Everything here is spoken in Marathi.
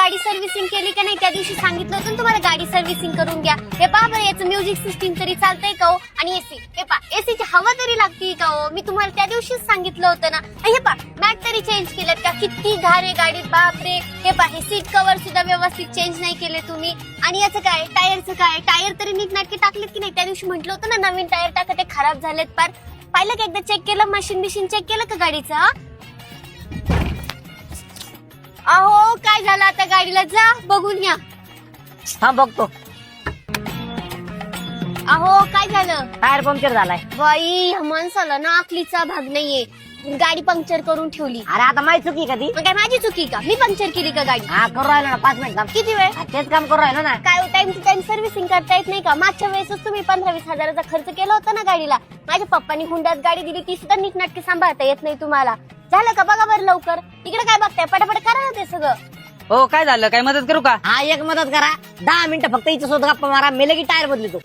गाडी सर्व्हिसिंग केली का नाही? त्या दिवशी सांगितलं होतं ना तुम्हाला गाडी सर्व्हिसिंग करून घ्या. हे पहा बरं, याचं म्युझिक सिस्टीम तरी चालतंय का हो? आणि एसी, हे पहा एसीची हवा तरी लागते का हो? मी तुम्हाला त्या दिवशीच सांगितलं होतं ना. आणि हे पहा मॅट तरी चेंज केलेत का? किती घाण आहे गाडीत, बापरे. हे पहा हे सीट कव्हर सुद्धा व्यवस्थित चेंज नाही केले तुम्ही. आणि याचं काय, टायरचं काय? टायर तरी नीटनाटके टाकलेत की नाही? त्या दिवशी म्हटलं होतं ना नवीन टायर टाका, ते खराब झालेत पार. पाहिलं का एकदा चेक केलं? मशीन चेक केलं का गाडीचं? अहो काय झालं आता गाडीला? जा बघून या. हा बघतो. अहो काय झालं? टायर पंक्चर झालाय. बाई ह्या माणसाला ना अकलीचा भाग नाहीये. गाडी पंक्चर करून ठेवली. अरे आता माझी चुकी का ती? मग काय माझी चुकी का? मी पंक्चर केली का गाडी? हा करू राहिलो ना 5 मिनिट काम. किती वेळ? तेच काम करू राहिलो ना. काय टाइम टू टाइम सर्व्हिसिंग करता येत नाही का? मागच्या वेळेसच तुम्ही 15-20 हजाराचा खर्च केला होता ना गाडीला. माझ्या पप्पानी हुंडात गाडी दिली, ती सुद्धा नीटनाटकी सांभाळता येत नाही तुम्हाला. झालं का? बघा बरं लवकर. इकडे काय बघताय? पटापट करा ना ते सगळं. हो काय झालं? काय मदत करू का? हा एक मदत करा, 10 मिनिटं फक्त हिच्या सोबत गप्पा मारा, मी लगेच टायर बदलतो.